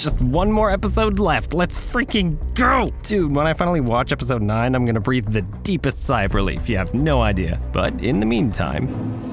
Just one more episode left. Let's freaking go! Dude, when I finally watch episode 9, I'm gonna breathe the deepest sigh of relief. You have no idea. But in the meantime...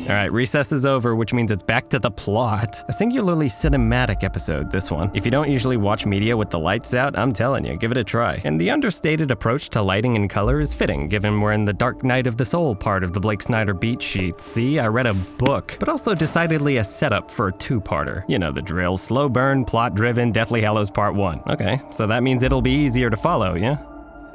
Alright, recess is over, which means it's back to the plot. A singularly cinematic episode, this one. If you don't usually watch media with the lights out, I'm telling you, give it a try. And the understated approach to lighting and color is fitting, given we're in the Dark Night of the Soul part of the Blake Snyder beat sheet. See, I read a book, but also decidedly a setup for a two-parter. You know the drill, slow burn, plot-driven, Deathly Hallows Part 1. Okay, so that means it'll be easier to follow, yeah?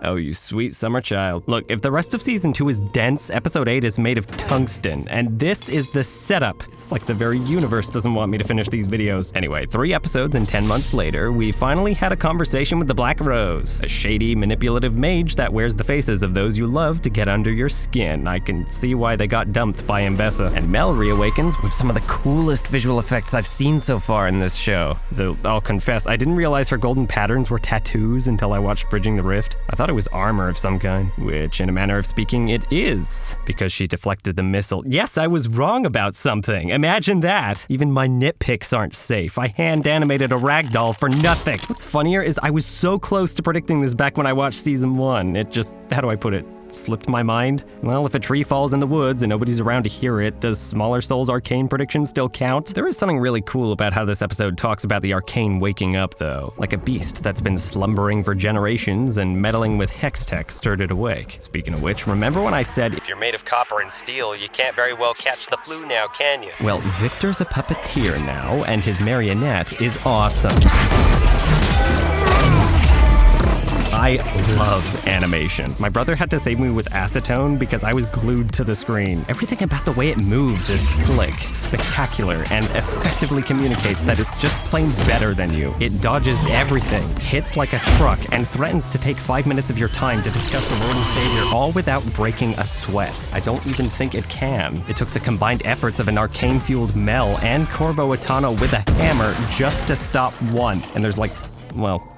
Oh, you sweet summer child. Look, if the rest of season 2 is dense, episode 8 is made of tungsten, and this is the setup. It's like the very universe doesn't want me to finish these videos. Anyway, 3 episodes and 10 months later, we finally had a conversation with the Black Rose, a shady, manipulative mage that wears the faces of those you love to get under your skin. I can see why they got dumped by Mbessa. And Mel reawakens with some of the coolest visual effects I've seen so far in this show. Though, I'll confess, I didn't realize her golden patterns were tattoos until I watched Bridging the Rift. I thought it was armor of some kind, which in a manner of speaking it is, because she deflected the missile. Yes, I was wrong about something. Imagine that. Even my nitpicks aren't safe. I hand animated a ragdoll for nothing. What's funnier is I was so close to predicting this back when I watched season 1. It just, how do I put it? Slipped my mind? Well, if a tree falls in the woods and nobody's around to hear it, does Smaller Soul's Arcane prediction still count? There is something really cool about how this episode talks about the Arcane waking up, though. Like a beast that's been slumbering for generations and meddling with hex tech stirred it awake. Speaking of which, remember when I said, if you're made of copper and steel, you can't very well catch the flu now, can you? Well, Victor's a puppeteer now, and his marionette is awesome. I love animation. My brother had to save me with acetone because I was glued to the screen. Everything about the way it moves is slick, spectacular, and effectively communicates that it's just plain better than you. It dodges everything, hits like a truck, and threatens to take 5 minutes of your time to discuss the Lord and Savior, all without breaking a sweat. I don't even think it can. It took the combined efforts of an arcane-fueled Mel and Corvo Atano with a hammer just to stop one. And there's like, well,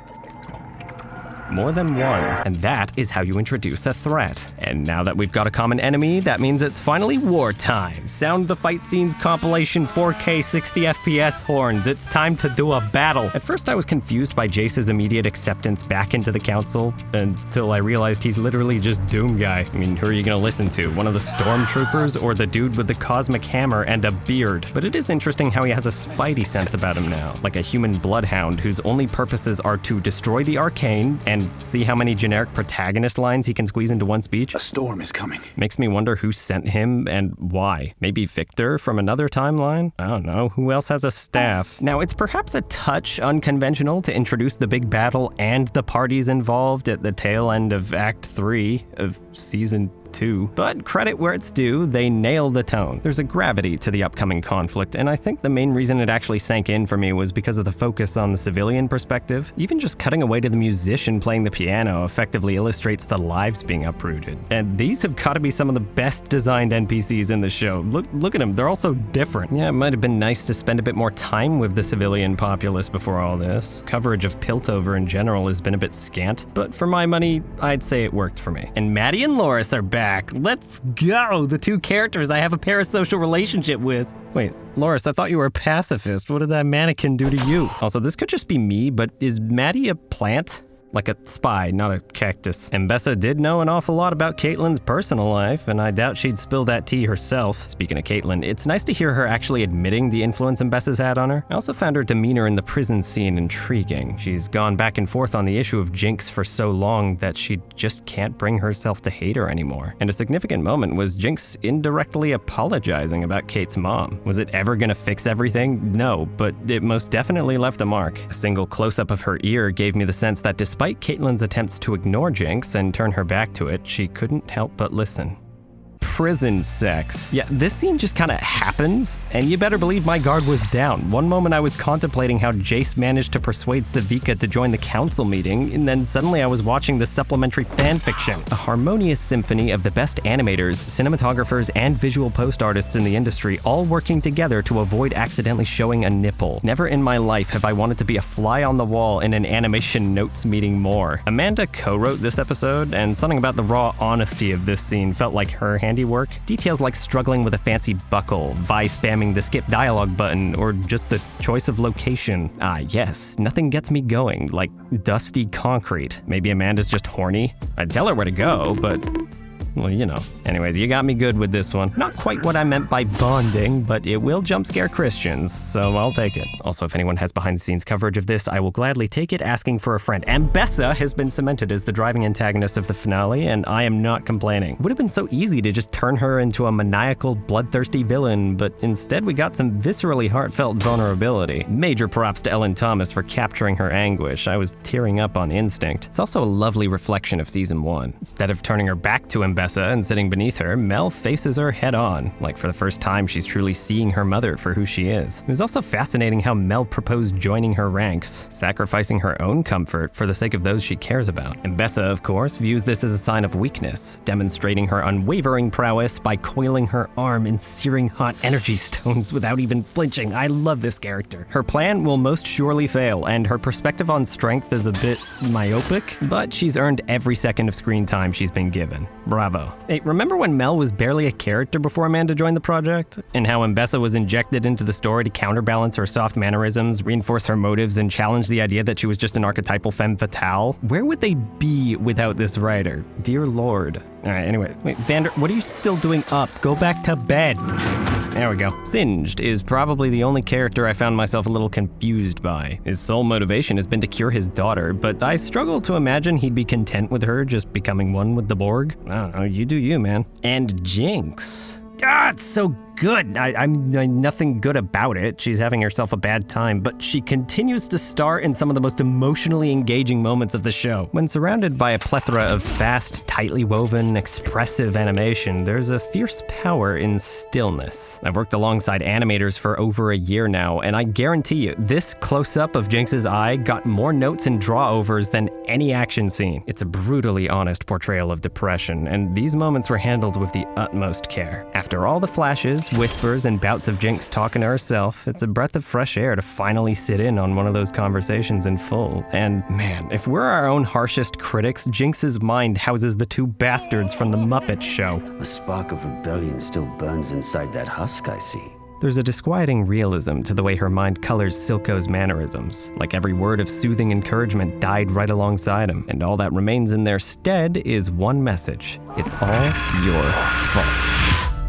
more than one. And that is how you introduce a threat. And now that we've got a common enemy, that means it's finally wartime. Sound the fight scenes compilation 4K 60 FPS horns. It's time to do a battle. At first I was confused by Jace's immediate acceptance back into the council, until I realized he's literally just Doom Guy. I mean, who are you gonna listen to? One of the stormtroopers or the dude with the cosmic hammer and a beard? But it is interesting how he has a spidey sense about him now, like a human bloodhound whose only purposes are to destroy the Arcane and see how many generic protagonist lines he can squeeze into one speech. A storm is coming. Makes me wonder who sent him and why. Maybe Victor from another timeline? I don't know. Who else has a staff? Now, it's perhaps a touch unconventional to introduce the big battle and the parties involved at the tail end of Act 3 of Season 2, but credit where it's due, they nail the tone. There's a gravity to the upcoming conflict, and I think the main reason it actually sank in for me was because of the focus on the civilian perspective. Even just cutting away to the musician playing the piano effectively illustrates the lives being uprooted. And these have got to be some of the best designed NPCs in the show. Look at them, they're all so different. Yeah, it might have been nice to spend a bit more time with the civilian populace before all this. Coverage of Piltover in general has been a bit scant, but for my money, I'd say it worked for me. And Maddie and Loris are back. Let's go! The two characters I have a parasocial relationship with. Wait, Loris, I thought you were a pacifist. What did that mannequin do to you? Also, this could just be me, but is Maddie a plant? Like a spy, not a cactus. Mbessa did know an awful lot about Caitlyn's personal life, and I doubt she'd spill that tea herself. Speaking of Caitlyn, it's nice to hear her actually admitting the influence Mbessa's had on her. I also found her demeanor in the prison scene intriguing. She's gone back and forth on the issue of Jinx for so long that she just can't bring herself to hate her anymore. And a significant moment was Jinx indirectly apologizing about Kate's mom. Was it ever gonna fix everything? No, but it most definitely left a mark. A single close-up of her ear gave me the sense that despite Caitlyn's attempts to ignore Jinx and turn her back to it, she couldn't help but listen. Prison sex. Yeah, this scene just kind of happens, and you better believe my guard was down. One moment I was contemplating how Jace managed to persuade Savika to join the council meeting, and then suddenly I was watching the supplementary fanfiction. A harmonious symphony of the best animators, cinematographers, and visual post artists in the industry all working together to avoid accidentally showing a nipple. Never in my life have I wanted to be a fly on the wall in an animation notes meeting more. Amanda co-wrote this episode, and something about the raw honesty of this scene felt like her handiwork work. Details like struggling with a fancy buckle, Vi spamming the skip dialogue button, or just the choice of location. Ah, yes, nothing gets me going, like dusty concrete. Maybe Amanda's just horny? I'd tell her where to go, but... well, you know. Anyways, you got me good with this one. Not quite what I meant by bonding, but it will jump scare Christians, so I'll take it. Also, if anyone has behind-the-scenes coverage of this, I will gladly take it, asking for a friend. Ambessa has been cemented as the driving antagonist of the finale, and I am not complaining. It would have been so easy to just turn her into a maniacal, bloodthirsty villain, but instead we got some viscerally heartfelt vulnerability. Major props to Ellen Thomas for capturing her anguish. I was tearing up on instinct. It's also a lovely reflection of season 1. Instead of turning her back to Ambessa and sitting beneath her, Mel faces her head on. Like for the first time, she's truly seeing her mother for who she is. It was also fascinating how Mel proposed joining her ranks, sacrificing her own comfort for the sake of those she cares about. Ambessa, of course, views this as a sign of weakness, demonstrating her unwavering prowess by coiling her arm in searing hot energy stones without even flinching. I love this character. Her plan will most surely fail, and her perspective on strength is a bit myopic, but she's earned every second of screen time she's been given. Bravo. Hey, remember when Mel was barely a character before Amanda joined the project? And how Ambessa was injected into the story to counterbalance her soft mannerisms, reinforce her motives, and challenge the idea that she was just an archetypal femme fatale? Where would they be without this writer? Dear Lord. Alright, anyway. Wait, Vander, what are you still doing up? Go back to bed. There we go. Singed is probably the only character I found myself a little confused by. His sole motivation has been to cure his daughter, but I struggle to imagine he'd be content with her just becoming one with the Borg. I don't know, you do you, man. And Jinx. Ah, it's so good. I'm nothing good about it. She's having herself a bad time, but she continues to star in some of the most emotionally engaging moments of the show. When surrounded by a plethora of fast, tightly woven, expressive animation, there's a fierce power in stillness. I've worked alongside animators for over a year now, and I guarantee you, this close-up of Jinx's eye got more notes and draw-overs than any action scene. It's a brutally honest portrayal of depression, and these moments were handled with the utmost care. After all the flashes, whispers, and bouts of Jinx talking to herself, it's a breath of fresh air to finally sit in on one of those conversations in full. And man, if we're our own harshest critics, Jinx's mind houses the two bastards from the Muppet Show. A spark of rebellion still burns inside that husk, I see. There's a disquieting realism to the way her mind colors Silco's mannerisms, like every word of soothing encouragement died right alongside him, and all that remains in their stead is one message: it's all your fault.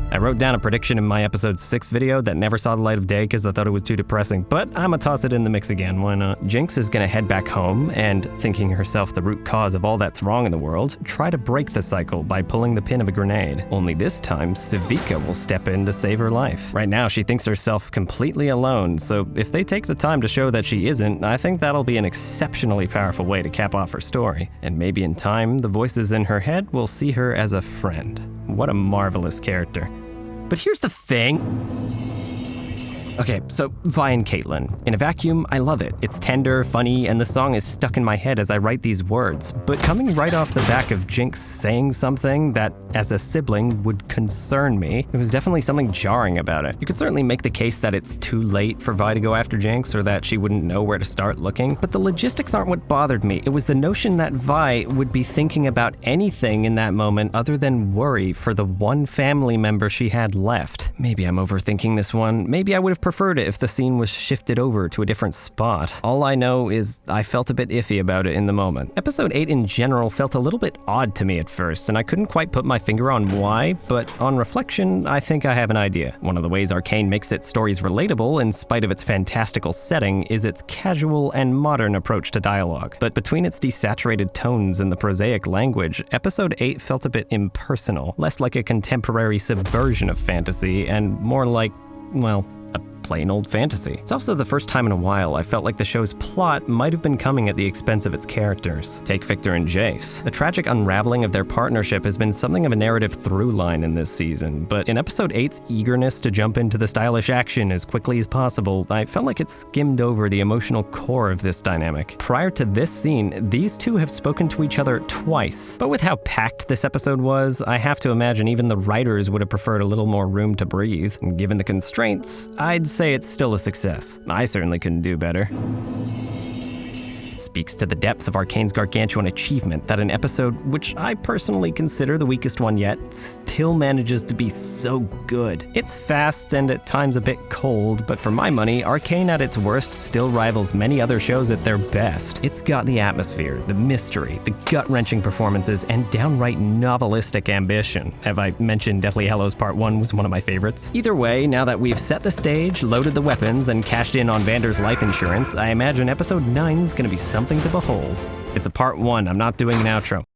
I wrote down a prediction in my episode 6 video that never saw the light of day because I thought it was too depressing, but I'ma toss it in the mix again, why not? Jinx is gonna head back home and, thinking herself the root cause of all that's wrong in the world, try to break the cycle by pulling the pin of a grenade. Only this time, Savika will step in to save her life. Right now, she thinks herself completely alone, so if they take the time to show that she isn't, I think that'll be an exceptionally powerful way to cap off her story. And maybe in time, the voices in her head will see her as a friend. What a marvelous character. But here's the thing. Okay, so Vi and Caitlin. In a vacuum, I love it. It's tender, funny, and the song is stuck in my head as I write these words. But coming right off the back of Jinx saying something that, as a sibling, would concern me, there was definitely something jarring about it. You could certainly make the case that it's too late for Vi to go after Jinx, or that she wouldn't know where to start looking, but the logistics aren't what bothered me. It was the notion that Vi would be thinking about anything in that moment other than worry for the one family member she had left. Maybe I'm overthinking this one. Maybe I would have preferred it if the scene was shifted over to a different spot. All I know is I felt a bit iffy about it in the moment. Episode 8 in general felt a little bit odd to me at first, and I couldn't quite put my finger on why, but on reflection, I think I have an idea. One of the ways Arcane makes its stories relatable, in spite of its fantastical setting, is its casual and modern approach to dialogue. But between its desaturated tones and the prosaic language, Episode 8 felt a bit impersonal, less like a contemporary subversion of fantasy, and more like, well, a plain old fantasy. It's also the first time in a while I felt like the show's plot might have been coming at the expense of its characters. Take Victor and Jace. The tragic unraveling of their partnership has been something of a narrative through line in this season, but in Episode 8's eagerness to jump into the stylish action as quickly as possible, I felt like it skimmed over the emotional core of this dynamic. Prior to this scene, these two have spoken to each other twice, but with how packed this episode was, I have to imagine even the writers would have preferred a little more room to breathe. And given the constraints, I'd say it's still a success. I certainly couldn't do better. It speaks to the depths of Arcane's gargantuan achievement that an episode, which I personally consider the weakest one yet, still manages to be so good. It's fast and at times a bit cold, but for my money, Arcane at its worst still rivals many other shows at their best. It's got the atmosphere, the mystery, the gut-wrenching performances, and downright novelistic ambition. Have I mentioned Deathly Hallows Part 1 was one of my favorites? Either way, now that we've set the stage, loaded the weapons, and cashed in on Vander's life insurance, I imagine episode 9's gonna be something to behold. It's a part 1, I'm not doing an outro.